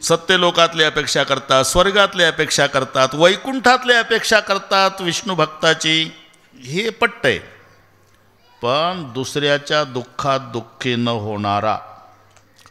सत्यलोकातली अपेक्षा करतात, स्वर्गातली अपेक्षा करतात, वैकुंठातली अपेक्षा करतात विष्णू भक्ताची, हे पटतंय. पण दुसऱ्याच्या दुःखात दुःखी न होणारा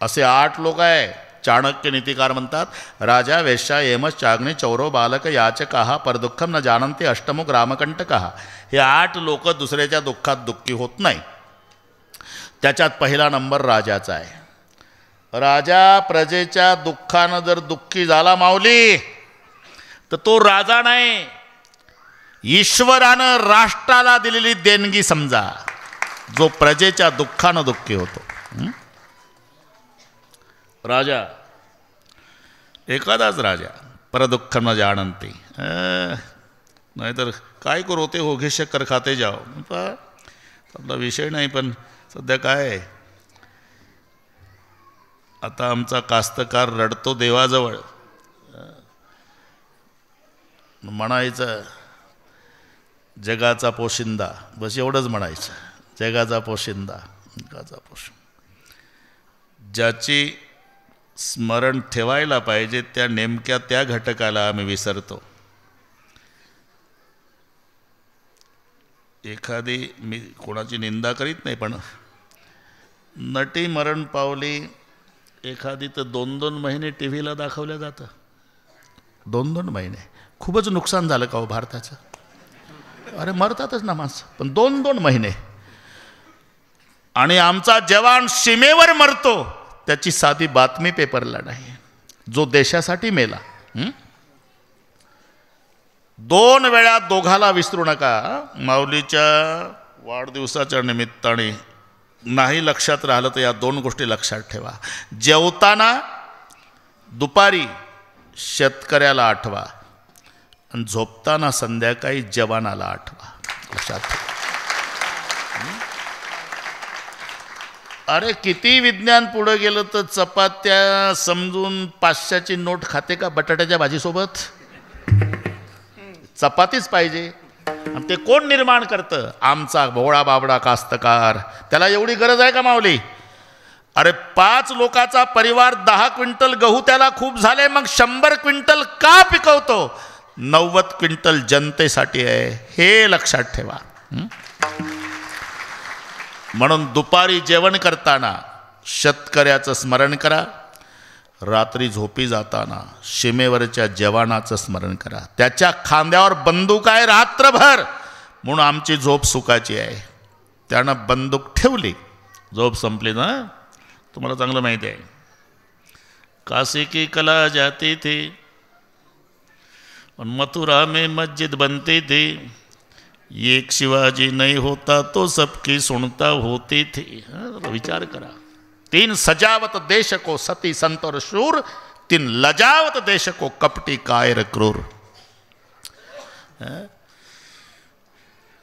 असे 8 लोक आहे. चाणक्य नीतिकार म्हणतात, राजा वेश्या येमश चाग्नी चौरो बालक याचकः परदुःखम न जानन्ति अष्टमुख रामकंटकः. हे 8 लोक दुसऱ्याच्या दुःखात दुःखी होत नाही. त्याच्यात पहिला नंबर राजाचा आहे. राजा प्रजेच्या दुःखानं जर दुःखी झाला माऊली, तर तो राजा नाही, ईश्वरानं राष्ट्राला दिलेली देणगी समजा, जो प्रजेच्या दुःखानं दुःखी होतो. राजा, एखादाच राजा परदुःखम न जानन्ति. नाहीतर काय करू होते होगे शक्कर खाते जाओ. आपला विषय नाही, पण सध्या काय आहे, आता आमचा कास्तकार रडतो देवाजवळ. म्हणायचं जगाचा पोशिंदा, बस एवढंच म्हणायचं, जगाचा पोशिंदा, जगाचा पोशिंदा. ज्याची स्मरण ठेवायला पाहिजे त्या नेमक्या त्या घटकाला आम्ही विसरतो. एखादी, मी कोणाची निंदा करीत नाही, पण नटी मरण पावली एखादी तर 2-2 महिने टी व्हीला दाखवल्या जातं. 2-2 महिने. खूपच नुकसान झालं का हो भारताचं. अरे मरतातच ना माणसं, पण 2-2 महिने. आणि आमचा जवान सीमेवर मरतो, त्याची साधी बातमी पेपरला नाही, जो देशासाठी मेला. 2 वेळा दोघाला विसरू नका. माऊलीच्या वाढदिवसाच्या निमित्ताने नाही लक्षात राहिलं तर या 2 गोष्टी लक्षात ठेवा. जेवताना दुपारी शेतकऱ्याला आठवा, आणि झोपताना संध्याकाळी जवानाला आठवा. लक्षात ठेवा. अरे किती विज्ञान पुढं गेलं तर चपात्या समजून 500ची नोट खाते का बटाट्याच्या भाजीसोबत? चपातीच पाहिजे. आणि ते कोण निर्माण करतं? आमचा भोळा बाबडा कास्तकार. त्याला एवढी गरज आहे का माऊली? अरे 5 लोकाचा परिवार 10 क्विंटल गहू त्याला खूप झाले, मग 100 क्विंटल का पिकवतो? 90 क्विंटल जनतेसाठी आहे, हे लक्षात ठेवा. म्हणून दुपारी जेवण करताना शेतकऱ्याचं स्मरण करा, रात्री झोपी जाताना सीमेवरच्या जवानाचं स्मरण करा. त्याच्या खांद्यावर बंदूक आहे रात्रभर, म्हणून आमची झोप सुखाची आहे. त्यानं बंदूक ठेवली, झोप संपली ना. तुम्हाला चांगलं माहिती आहे, काशी की कला जाती थी और मथुरा में मस्जिद बनती थी, एक शिवाजी नहीं होता तो सबकी सुनता होती थी. विचार करा. 3 सजावत देश को सती संत और शूर, 3 लजावत देश को कपटी कायर क्रूर.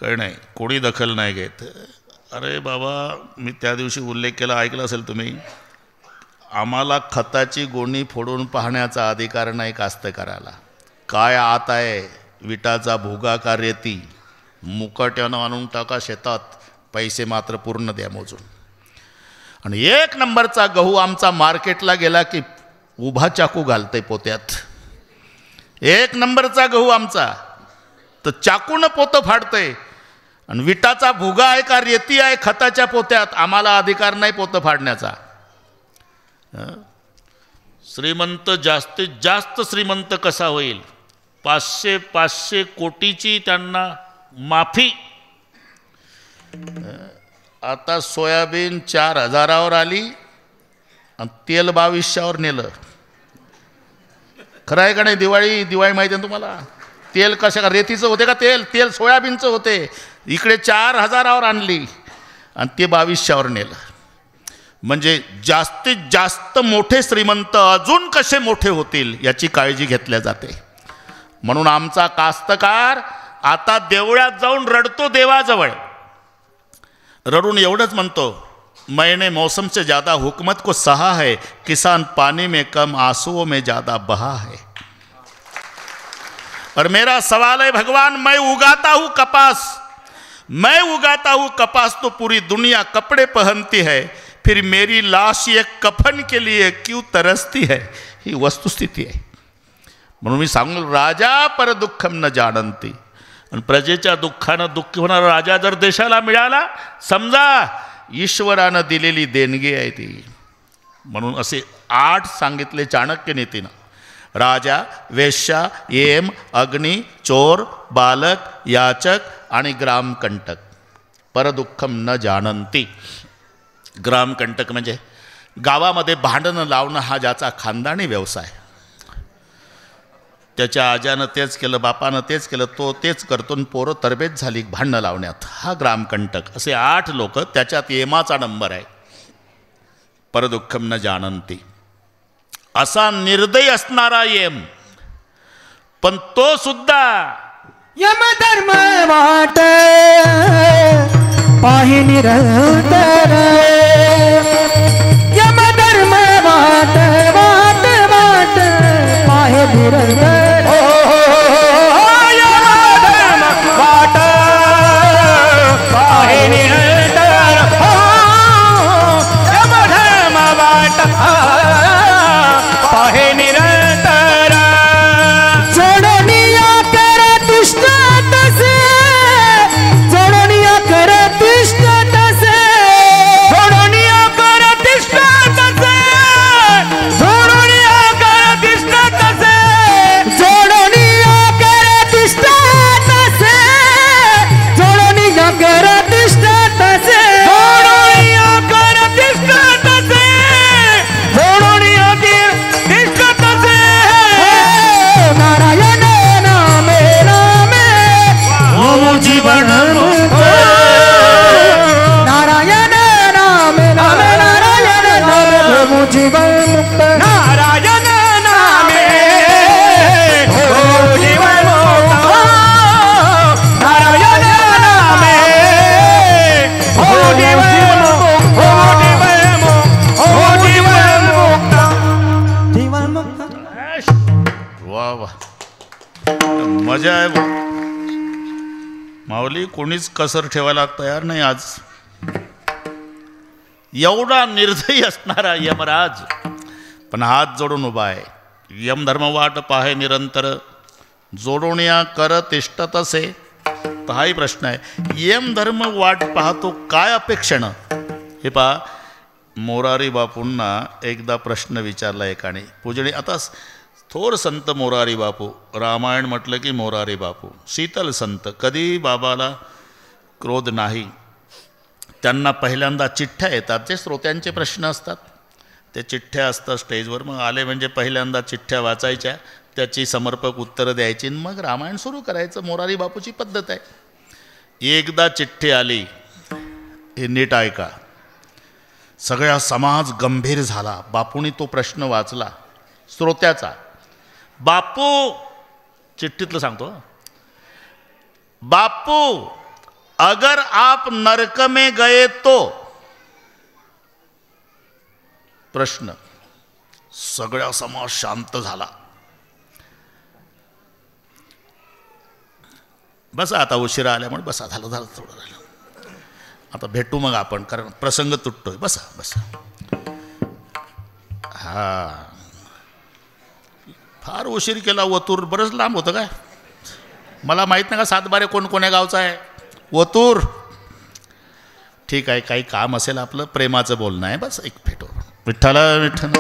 काही नाही, कोणी दखल नाही घेत. अरे बाबा, मी त्या दिवशी उल्लेख केला, ऐकला असेल तुम्ही, आम्हाला खताची गोणी फोडून पाहण्याचा अधिकार नाही कास्तकाराला. काय आत आहे, विटाचा भुगा का रेती, मुकाट्यानं आणून टाका शेतात, पैसे मात्र पूर्ण द्या मोजून. आणि 1 नंबरचा गहू आमचा मार्केटला गेला की उभा चाकू घालतंय पोत्यात. 1 नंबरचा गहू आमचा तर चाकूनं पोतं फाडतंय. आणि विटाचा भुगा आहे का रेती आहे खताच्या पोत्यात, आम्हाला अधिकार नाही पोतं फाडण्याचा. श्रीमंत जास्तीत जास्त श्रीमंत कसा होईल? 500 कोटीची त्यांना माफी. आता सोयाबीन 4000वर आली आणि तेल 2200वर नेलं. खरं आहे का नाही? दिवाळी माहिती आहे तुम्हाला? तेल कशा का रेतीचं होते का? तेल सोयाबीनचं होते. इकडे 4000वर आणली आणि ते 2200वर नेलं. म्हणजे जास्तीत जास्त मोठे श्रीमंत अजून कसे मोठे होतील याची काळजी घेतल्या जाते. म्हणून आमचा कास्तकार आता देवळात जाऊन रडतो देवाजवळ. रडून एवढंच म्हणतो, मैंने मौसम से ज़्यादा हुकूमत को सहा है, किसान पानी में कम आंसुओं में ज़्यादा बहा है. और मेरा सवाल है भगवान, मैं उगाता हूँ कपास तो पूरी दुनिया कपड़े पहनती है, फिर मेरी लाश एक कफन के लिए क्यों तरसती है? ही वस्तुस्थिती आहे. म्हणून मी सांगू, राजा पर दुःखम न जाणंती. आणि प्रजेच्या दुःखानं दुःखी होणारा राजा जर देशाला मिळाला, समजा ईश्वरानं दिलेली देणगी आहे ती. म्हणून असे 8 सांगितले चाणक्य नीतीनं. राजा, वेश्या, येम, अग्नी, चोर, बालक, याचक आणि ग्रामकंटक. परदुःखम न जाणंती. ग्रामकंटक म्हणजे गावामध्ये भांडणं लावणं हा ज्याचा खानदानी व्यवसाय. त्याच्या आज्यानं तेच केलं, बापानं तेच केलं, तो तेच करतो, पोरं तरबेज झाली भांडणं लावण्यात. हा ग्रामकंटक. असे 8 लोक, त्याच्यात येमाचा नंबर आहे. परदुःखम न जाणंती. असा निर्दयी असणारा येम, पण तो सुद्धा यमधर्म वाट पाहि निरंतर. यमधर्म वाट वाट वाट पाहि निरंतर. यमधर्म वाट पाहि निरंतर. यमधर्म वाट पाहि निरंतर. जोडनिया कर दुष्ट तसे, जोडनिया कर दुष्ट तसे, जोडनिया कर दुष्ट तसे, जोडनिया कर दुष्ट तसे, जोडनिया कर दुष्ट तसे, जोडनिया कर दुष्ट तसे, जोडनिया कर दुष्ट तसे, जोडनिया कर दुष्ट तसे. नारायण नामे नामे हो जीवन मुक्त. नारायण नामे नामे नारायण नामे हो जीवन मुक्त. नारायण नामे हो जीवन मुक्त. नारायण नामे हो जीवन मुक्त. हो जीवन मुक्त. हो जीवन मुक्त. जीवन मुक्त. वा वा, मजा आहे बा. माऊली, कोणीच कसर ठेवायला तयार नाही आज. एवढा निर्दयी असणारा यमराज पण हात जोडून उभा आहे. यमधर्म वाट पाहे निरंतर, जोडून या कर तिष्ठतसे. तर हाही प्रश्न आहे, यमधर्म वाट पाहतो काय अपेक्षेनं? हे पहा, मोरारी बापूंना एकदा प्रश्न विचारला एकाने. पूजनी आता थोर संत मोरारी बापू, रामायण म्हटलं की मोरारी बापू, शीतल संत, कधी बाबाला क्रोध नाही. त्यांना पहिल्यांदा चिठ्ठ्या येतात, जे श्रोत्यांचे प्रश्न असतात ते चिठ्ठ्या असतात स्टेजवर. मग आले म्हणजे पहिल्यांदा चिठ्ठ्या वाचायच्या, त्याची समर्पक उत्तरं द्यायची, मग रामायण सुरू करायचं. मोरारी बापूची पद्धत आहे. एकदा चिठ्ठी आली, हे नीट ऐका. सगळा समाज गंभीर झाला. बापूंनी तो प्रश्न वाचला श्रोत्याचा. बापू, चिठ्ठीतलं सांगतो, बापू अगर आप नरक में गए तो. प्रश्न. सगळा समाज शांत झाला. बसा, आता उशिरा आल्यामुळे बसा. झालं झालं, थोडं झालं. आता भेटू मग आपण, कारण प्रसंग तुटतोय. बसा बसा. हा, फार उशीर केला. वतूर बरंच लांब होतं काय? मला माहीत नाही का 7-12 कोण्या गावचा आहे वतूर. ठीक आहे, काही काम असेल आपलं, प्रेमाचं बोलणं आहे. बस एक भेटू. विठ्ठल विठ्ठल.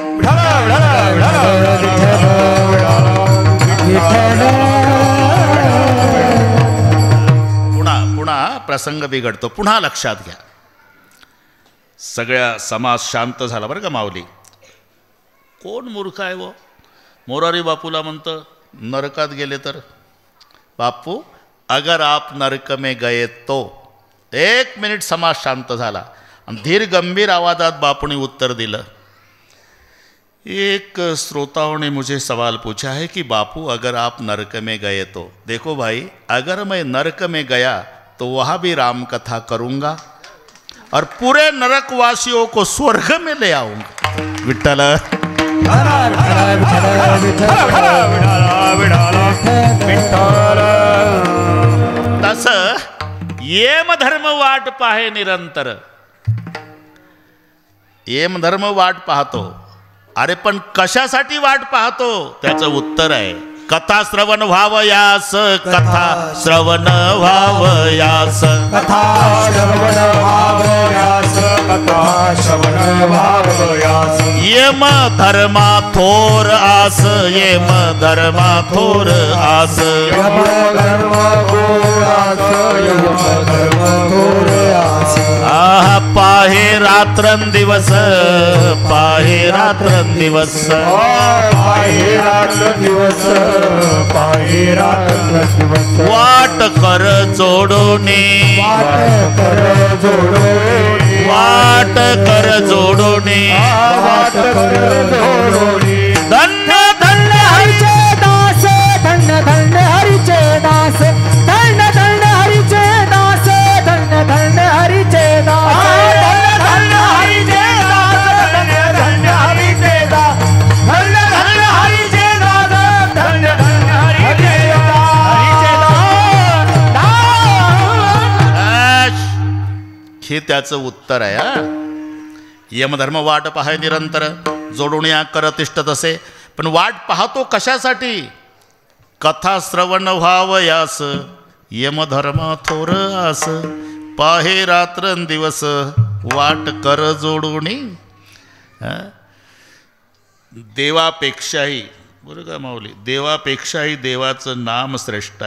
पुन्हा प्रसंग बिघडतो. पुन्हा लक्षात घ्या. सगळ्या समाज शांत झाला बरं का माऊली. कोण मूर्ख आहे वो? मोरारी बापूला म्हणतं नरकात गेले तर. बापू अगर आप नरक में गए तो. 1 मिनिट समाज शांत झाला आणि धीर गंभीर आवाजात बापूने उत्तर दिलं. एक श्रोताओं ने मुझे सवाल पूछा है कि बापू अगर आप नरक में गए तो. देखो भाई, अगर मैं नरक में गया तो वहाँ भी राम कथा करूँगा और पूरे नरकवासियों को स्वर्ग में ले आऊँगा. विठ्ठल. तसं येमधर्म वाट पाहे निरंतर. येमधर्म वाट पाहतो. अरे पण कशासाठी वाट पाहतो त्याचं उत्तर आहे कथा श्रवण व्हावयास कथा श्रवण व्हावयास कथा श्रवण भावयास कथा श्रवण भावयास यम धर्मा थोर आस यम धर्मा थोर आस यम धर्म घोरास यम धर्म घोरास आह पाहे रात्रंदिवस पाहे रात्रंदिवस पाहे रात्र दिवस पाहे रात्र दिवस वाट कर जोडोनी वाट कर जोडोनी वाट कर जोडोनी वाट कर जोडोनी धन्य धन्य हरिचे दास धन्य धन्य हरिचे दास धन्य धन्य हरिचे दास धन्य धन्य हरिचे दास धन्य हरिचे दास धन्य धन्य हरिचे दास धन्य धन्य हरिचे दास धन्य धन्य हरिचे ऐश. हे त्याचं उत्तर आहे हा यमधर्म वाट पाहाय निरंतर जोडून या कर तिष्ठत असे पण वाट पाहतो कशासाठी कथा श्रवण व्हावयास यमधर्म थोर आस पाहे रात्रंदिवस वाट कर जोडूनी देवापेक्षाही बरं का माऊली देवापेक्षाही देवाचं नाम श्रेष्ठ आहे